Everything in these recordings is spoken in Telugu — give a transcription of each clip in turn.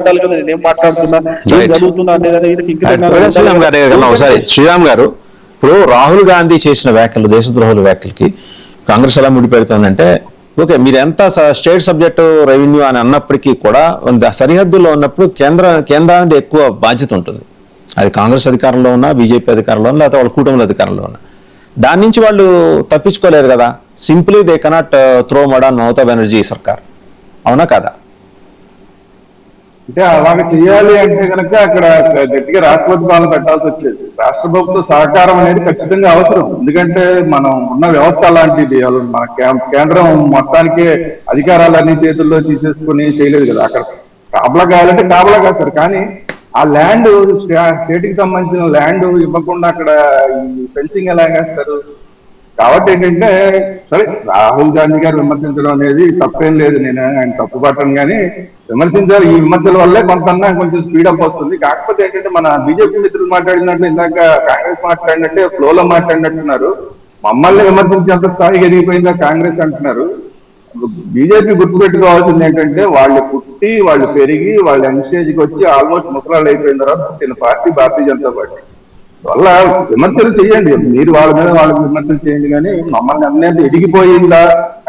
కదా నేనేం మాట్లాడుతున్నా ఏం జరుగుతున్నా ఒకసారి శ్రీరామ్ గారు, ఇప్పుడు రాహుల్ గాంధీ చేసిన వ్యాఖ్యలు, దేశద్రోహుల వ్యాఖ్యలకి కాంగ్రెస్ ఎలా ముడిపెడుతుందంటే, ఓకే మీరు ఎంత స్టేట్ సబ్జెక్టు రెవెన్యూ అని అన్నప్పటికీ కూడా సరిహద్దుల్లో ఉన్నప్పుడు కేంద్రానికి ఎక్కువ బాధ్యత ఉంటుంది. అది కాంగ్రెస్ అధికారంలో ఉన్నా, బీజేపీ అధికారంలో ఉన్నా, లేకపోతే వాళ్ళ కూటమిల అధికారంలో ఉన్నా దాని నుంచి వాళ్ళు తప్పించుకోలేరు కదా. Simply they cannot throw mud on Mamata Banerjee సర్కార్, అవునా కదా? అంటే అలాగే చెయ్యాలి అంటే కనుక అక్కడ గట్టిగా రాష్ట్రపతి పాలన పెట్టాల్సి వచ్చేది. రాష్ట్ర ప్రభుత్వ సహకారం అనేది ఖచ్చితంగా అవసరం. ఎందుకంటే మనం ఉన్న వ్యవస్థ అలాంటిది. మన కేంద్రం మొత్తానికి అధికారాలన్నీ చేతుల్లో తీసేసుకుని చేయలేదు కదా. అక్కడ కాపలా కావాలంటే కాపలా కాస్తారు, కానీ ఆ ల్యాండ్ స్టేట్ కి సంబంధించిన ల్యాండ్ ఇవ్వకుండా అక్కడ ఫెన్సింగ్ ఎలా వేస్తారు? కాబట్టి ఏంటంటే సరే, రాహుల్ గాంధీ గారు విమర్శించడం అనేది తప్పేం లేదు, నేను ఆయన తప్పు పట్టను, కానీ విమర్శించాలి. ఈ విమర్శల వల్లే కొంచెం స్పీడప్ వస్తుంది. కాకపోతే ఏంటంటే మన బీజేపీ మిత్రులు మాట్లాడినట్లు, ఇందాక కాంగ్రెస్ మాట్లాడినట్టే ఫ్లోలో మాట్లాడినట్టున్నారు. మమ్మల్ని విమర్శించేంత స్థాయికి ఎదిగిపోయిందా కాంగ్రెస్ అంటున్నారు. బీజేపీ గుర్తుపెట్టుకోవాల్సింది ఏంటంటే, వాళ్ళు పుట్టి వాళ్ళు పెరిగి వాళ్ళు యంగ్ స్టేజ్కి వచ్చి ఆల్మోస్ట్ ముసలాళ్ళు అయిపోయిన తర్వాత పుట్టిన పార్టీ భారతీయ జనతా పార్టీ. వల్ల విమర్శలు చేయండి, మీరు వాళ్ళ మీద వాళ్ళకి విమర్శలు చేయండి, కానీ మమ్మల్ని అనేది ఎదిగిపోయిందా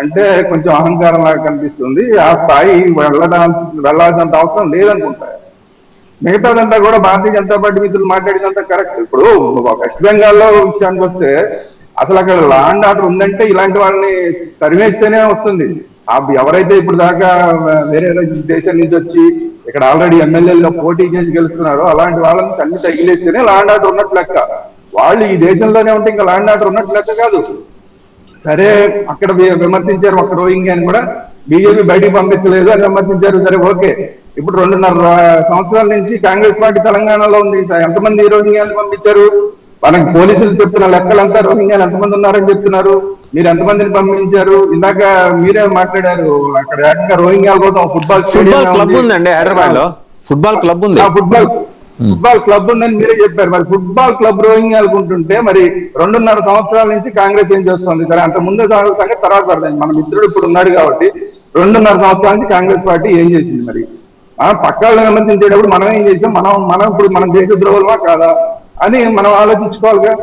అంటే కొంచెం అహంకారం లాగా కనిపిస్తుంది. ఆ స్థాయి వెళ్ళాల్సినంత అవసరం లేదనుకుంటా. మిగతాదంతా కూడా భారతీయ జనతా పార్టీ మిత్రులు మాట్లాడినంత కరెక్ట్. ఇప్పుడు వెస్ట్ బెంగాల్లో విషయానికి వస్తే అసలు అక్కడ లా అండ్ ఆర్డర్ ఉందంటే ఇలాంటి వాళ్ళని తరిమేస్తేనే వస్తుంది. ఎవరైతే ఇప్పుడు దాకా వేరే దేశం నుంచి వచ్చి ఇక్కడ ఆల్రెడీ ఎమ్మెల్యేలో పోటీ చేసి గెలుస్తున్నారో అలాంటి వాళ్ళని తల్లి తగిలేస్తేనే లా అండ్ ఆర్డర్ ఉన్నట్టు లెక్క. వాళ్ళు ఈ దేశంలోనే ఉంటే ఇంకా లా అండ్ ఆర్డర్ ఉన్నట్టు లెక్క కాదు. సరే, అక్కడ విమర్శించారు ఒక రోహింగ్యా అని కూడా బీజేపీ బయటికి పంపించలేదు అని విమర్శించారు. సరే ఓకే, ఇప్పుడు 2.5 సంవత్సరాల నుంచి కాంగ్రెస్ పార్టీ తెలంగాణలో ఉంది. ఎంతమంది రోహింగ్యాలు పంపించారు? మనకి పోలీసులు చెప్తున్న లెక్కలంతా రోహింగ్యాలు ఎంతమంది ఉన్నారని చెప్తున్నారు. మీరు ఎంతమందిని పంపించారు? ఇందాక మీరే మాట్లాడారు, అక్కడ ఏకంగా రోహింగ్యాల కోసం ఫుట్బాల్ క్లబ్ ఉందండి హైదరాబాద్ లో. ఫుట్బాల్ క్లబ్ ఉంది, ఫుట్బాల్ క్లబ్ ఉందని మీరే చెప్పారు. మరి ఫుట్బాల్ క్లబ్ రోహింగ్యాలకు ఉంటుంటే మరి 2.5 సంవత్సరాల నుంచి కాంగ్రెస్ ఏం చేస్తుంది? సరే, అంత ముందు సంగతి తర్వాత పడదండి. మన మిత్రుడు ఇప్పుడు ఉన్నాడు కాబట్టి 2.5 సంవత్సరాల నుంచి కాంగ్రెస్ పార్టీ ఏం చేసింది? మరి పక్కాళ్ళని విమర్శించేటప్పుడు మనం ఏం చేసాం? మనం ఇప్పుడు మన దేశ ద్రోహులమా కాదా అని మనం ఆలోచించుకోవాలిగా.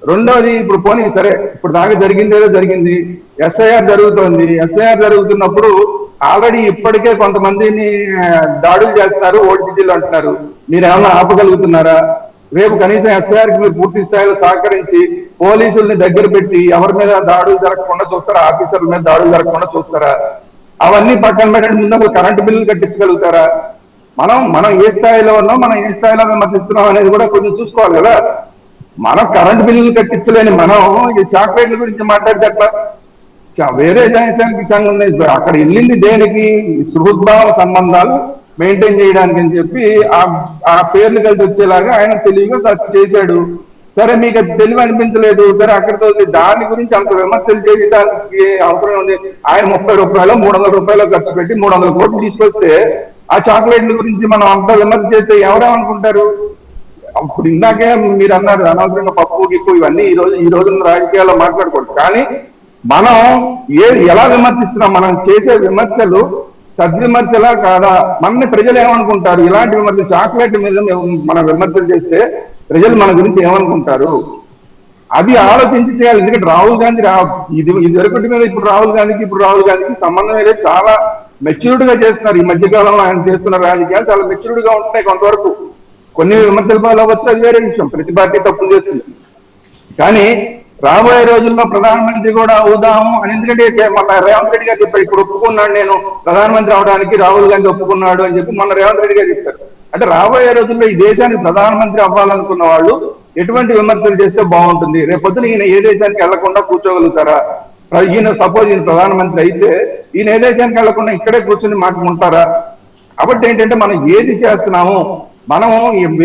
రెండోది, ఇప్పుడు పోనీ సరే, ఇప్పుడు దాకా జరిగిందేదో జరిగింది, ఎస్ఐఆర్ జరుగుతోంది. ఎస్ఐఆర్ జరుగుతున్నప్పుడు ఆల్రెడీ ఇప్పటికే కొంతమందిని దాడులు చేస్తున్నారు, ఓటీటీలు అంటున్నారు. మీరు ఏమన్నా ఆపగలుగుతున్నారా? రేపు కనీసం ఎస్ఐఆర్ కి మీరు పూర్తి స్థాయిలో సహకరించి పోలీసుల్ని దగ్గర పెట్టి ఎవరి మీద దాడులు జరగకుండా చూస్తారా? ఆఫీసర్ల మీద దాడులు జరగకుండా చూస్తారా? అవన్నీ పక్కన పెట్టండి, ముందు అసలు కరెంటు బిల్లులు కట్టించగలుగుతారా? మనం ఏ స్థాయిలో ఉన్నాం, మనం ఏ స్థాయిలో విమర్శిస్తున్నాం అనేది కూడా కొంచెం చూసుకోవాలి కదా. మనం కరెంటు బిల్లులు కట్టించలేని మనం ఈ చాక్లెట్ల గురించి మాట్లాడితే అట్లా వేరే దేశానికి ఉంది. అక్కడ వెళ్ళింది దేనికి? సుహృద్భావ సంబంధాలు మెయింటైన్ చేయడానికి అని చెప్పి ఆ పేర్లు కలిసి వచ్చేలాగా ఆయన తెలివిగా చేశాడు. సరే, మీకు అది తెలివి అనిపించలేదు, సరే అక్కడితో దాని గురించి అంత విమర్శలు చేయడానికి అవసరం ఉంది. ఆయన 30 రూపాయలు 300 రూపాయలు ఖర్చు పెట్టి 300 కోట్లు తీసుకొస్తే ఆ చాక్లెట్ల గురించి మనం అంత విమర్శ చేస్తే ఎవరేమనుకుంటారు? అప్పుడు ఇందాకే మీరు అన్నారు అనవసరంగా పప్పు గిప్పు ఇవన్నీ ఈ రోజున రాజకీయాల్లో మాట్లాడకూడదు. కానీ మనం ఎలా విమర్శిస్తున్నాం? మనం చేసే విమర్శలు సద్విమర్శలా కాదా? మన ప్రజలు ఏమనుకుంటారు? ఇలాంటి విమర్శలు చాక్లెట్ మీద మనం విమర్శలు చేస్తే ప్రజలు మన గురించి ఏమనుకుంటారు? అది ఆలోచించి చేయాలి. ఎందుకంటే రాహుల్ గాంధీ ఇది వరకటి మీద ఇప్పుడు రాహుల్ గాంధీకి సంబంధం లేదు. చాలా మెచ్యూర్డ్ గా చేస్తున్నారు. ఈ మధ్యకాలంలో ఆయన చేస్తున్న రాజకీయాలు చాలా మెచ్యూర్డ్ గా ఉంటున్నాయి. కొంతవరకు కొన్ని విమర్శల పాలు అవ్వచ్చు, అది వేరే విషయం. ప్రతి పార్టీ తప్పులు చేస్తుంది. కానీ రాబోయే రోజుల్లో ప్రధానమంత్రి కూడా అవుదాము అని, ఎందుకంటే మొన్న రేవంత్ రెడ్డి గారు చెప్పారు, ఇప్పుడు ఒప్పుకున్నాడు నేను ప్రధానమంత్రి అవడానికి, రాహుల్ గాంధీ ఒప్పుకున్నాడు అని చెప్పి మొన్న రేవంత్ రెడ్డి గారు చెప్పారు. అంటే రాబోయే రోజుల్లో ఈ దేశానికి ప్రధానమంత్రి అవ్వాలనుకున్న వాళ్ళు ఎటువంటి విమర్శలు చేస్తే బాగుంటుంది? రేపొద్దున ఈయన ఏ దేశానికి వెళ్లకుండా కూర్చోగలుగుతారా? సపోజ్ ఈయన ప్రధానమంత్రి అయితే ఈయన ఏ దేశానికి వెళ్లకుండా ఇక్కడే కూర్చొని మాట్లాడుకుంటారా? కాబట్టి ఏంటంటే మనం ఏది చేస్తున్నాము, మనం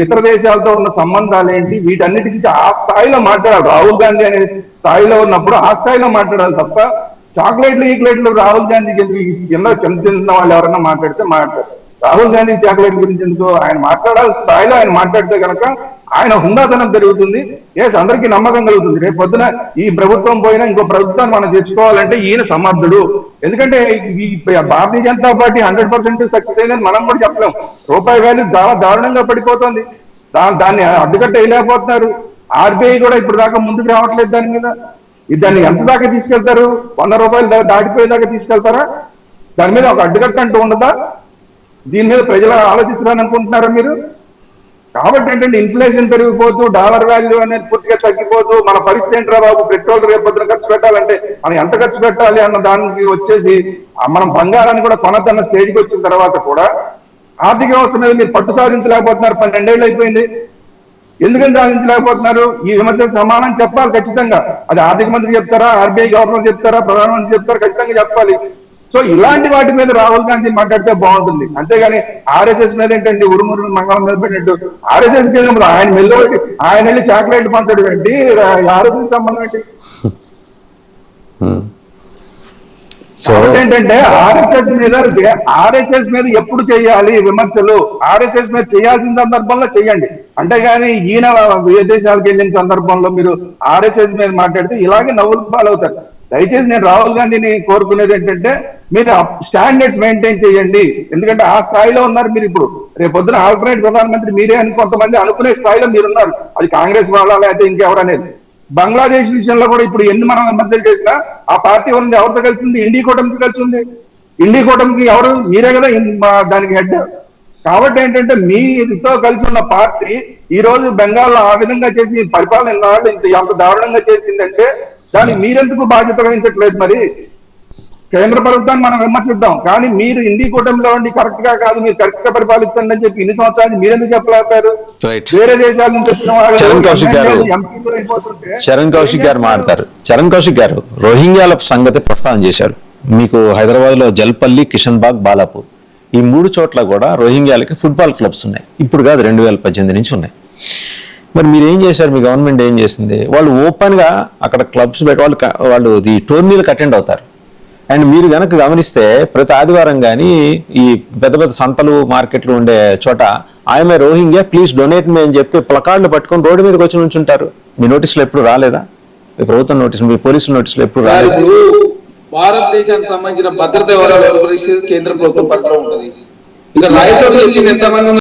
ఇతర దేశాలతో ఉన్న సంబంధాలు ఏంటి, వీటన్నిటి నుంచి ఆ స్థాయిలో మాట్లాడాలి. రాహుల్ గాంధీ అనే స్థాయిలో ఉన్నప్పుడు ఆ స్థాయిలో మాట్లాడాలి తప్ప చాక్లెట్లు రాహుల్ గాంధీకి చిన్న వాళ్ళు ఎవరైనా మాట్లాడితే మాట్లాడతారు. రాహుల్ గాంధీ చాక్లెట్ గురించి ఎందుకో ఆయన మాట్లాడాల్సిన స్థాయిలో ఆయన మాట్లాడితే కనుక ఆయన హుందాతనం పెరుగుతుంది. అందరికీ నమ్మకం కలుగుతుంది. రేపు పొద్దున ఈ ప్రభుత్వం పోయినా ఇంకో ప్రభుత్వాన్ని మనం తెచ్చుకోవాలంటే ఈయన సమర్థుడు. ఎందుకంటే ఈ భారతీయ జనతా పార్టీ 100% సక్సెస్ అయిందని మనం కూడా చెప్పలేం. రూపాయి వాల్యూ చాలా దారుణంగా పడిపోతుంది. దాన్ని అడ్డుకట్ట వేయలేకపోతున్నారు. ఆర్బీఐ కూడా ఇప్పుడు దాకా ముందుకు రావట్లేదు దాని మీద. దాన్ని ఎంత దాకా తీసుకెళ్తారు? 100 రూపాయలు దాటిపోయేదాకా తీసుకెళ్తారా? దాని మీద ఒక అడ్డుకట్ట అంటూ ఉండదా? దీని మీద ప్రజలు ఆలోచిస్తున్నారని అనుకుంటున్నారా మీరు? కాబట్టి ఏంటంటే ఇన్ఫ్లేషన్ పెరిగిపోతూ డాలర్ వాల్యూ అనేది పూర్తిగా తగ్గిపోతూ మన పరిస్థితి ఏంట్రా బాబు, పెట్రోల్ రేపు పొద్దున ఖర్చు పెట్టాలంటే మనం ఎంత ఖర్చు పెట్టాలి అన్న దానికి వచ్చేసి మనం బంగారాన్ని కూడా కొనద్దన్న స్టేజ్కి వచ్చిన తర్వాత కూడా ఆర్థిక వ్యవస్థ మీద మీరు పట్టు సాధించలేకపోతున్నారు. 12 ఏళ్ళు అయిపోయింది. ఎందుకని సాధించలేకపోతున్నారు? ఈ విమర్శలకు సమానం చెప్పాలి ఖచ్చితంగా. అది ఆర్థిక మంత్రి చెప్తారా, ఆర్బీఐ గవర్నర్ చెప్తారా, ప్రధానమంత్రి చెప్తారా? ఖచ్చితంగా చెప్పాలి. సో ఇలాంటి వాటి మీద రాహుల్ గాంధీ మాట్లాడితే బాగుంటుంది. అంతేగాని ఆర్ఎస్ఎస్ మీద ఏంటండి ఉరుమురు మంగళం మీద పెట్టినట్టు ఆర్ఎస్ఎస్ ఆయన మెల్లబెట్టి ఆయన వెళ్ళి చాక్లెట్ పంచడం ఏంటి? ఆర్ఎస్ఎస్ సంబంధం ఏంటి? సో ఏంటంటే ఆర్ఎస్ఎస్ మీద ఎప్పుడు చేయాలి విమర్శలు? ఆర్ఎస్ఎస్ మీద చేయాల్సిన సందర్భంలో చెయ్యండి. అంతేగాని ఈయన విదేశాలకు వెళ్ళిన సందర్భంలో మీరు ఆర్ఎస్ఎస్ మీద మాట్లాడితే ఇలాగే నవ్వులు పాలవుతారు. దయచేసి నేను రాహుల్ గాంధీని కోరుకునేది ఏంటంటే మీరు స్టాండర్డ్స్ మెయింటైన్ చేయండి. ఎందుకంటే ఆ స్థాయిలో ఉన్నారు మీరు. ఇప్పుడు రేపు పొద్దున ఆల్టర్నేట్ ప్రధానమంత్రి మీరే అని కొంతమంది అనుకునే స్థాయిలో మీరున్నారు. అది కాంగ్రెస్ వాళ్ళ లేకపోతే ఇంకెవరనేది. బంగ్లాదేశ్ విషయంలో కూడా ఇప్పుడు ఎన్ని మనం విమర్శలు చేసినా ఆ పార్టీ ఉంది ఎవరితో కలిసింది? ఇండి కూటమికి కలిసి ఉంది. ఇండి కూటమికి ఎవరు? మీరే కదా దానికి హెడ్. కాబట్టి ఏంటంటే మీతో కలిసి ఉన్న పార్టీ ఈ రోజు బెంగాల్లో ఆ విధంగా చేసి పరిపాలన ఎంత దారుణంగా చేసిందంటే దానికి మీరెందుకు బాధ్యత వహించట్లేదు? మరి కేంద్ర ప్రభుత్వాన్ని మనం విమర్శిద్దాం, కానీ మీరు ఇండి కూటమిలో ఉండి కరెక్ట్ గా కాదు, మీరు కరెక్ట్ గా పరిపాలిస్తుంది అని చెప్పి ఇన్ని సంవత్సరాలు మీరెందుకు చెప్పలేకపోయారు? వేరే దేశాల నుంచి వచ్చిన చరణ్ కౌశిక్ గారు మాట్లాడతారు. చరణ్ కౌశిక్ గారు రోహింగ్యాల సంగతి ప్రస్తావన చేశారు. మీకు హైదరాబాద్ లో జల్పల్లి, కిషన్ బాగ్, బాలాపూర్ ఈ 3 చోట్ల కూడా రోహింగ్యాలకి ఫుట్బాల్ క్లబ్స్ ఉన్నాయి. ఇప్పుడు కాదు, 2018 నుంచి ఉన్నాయి. మరి మీరు ఏం చేశారు? మీ గవర్నమెంట్ ఏం చేసింది? వాళ్ళు ఓపెన్ గా అక్కడ క్లబ్స్ పెట్టి వాళ్ళు ఈ టోర్నీలకు అటెండ్ అవుతారు. అండ్ మీరు కనుక గమనిస్తే ప్రతి ఆదివారం కానీ ఈ పెద్ద పెద్ద సంతలు, మార్కెట్లు ఉండే చోట ఆయమే రోహింగ్యా ప్లీజ్ డొనేట్ మీ అని చెప్పి ప్లకార్డులు పట్టుకొని రోడ్డు మీదకి వచ్చి నుంచుంటారు. మీ నోటీసులు ఎప్పుడు రాలేదా? మీ ప్రభుత్వం నోటీసులు, మీ పోలీసుల నోటీసులు ఎప్పుడు రాలేదా? భారతదేశానికి సంబంధించిన భద్రత వివరాలు కేంద్ర ప్రభుత్వం పట్ల ఉంటుంది. ఇక రాయలసీమ ఎంతమంది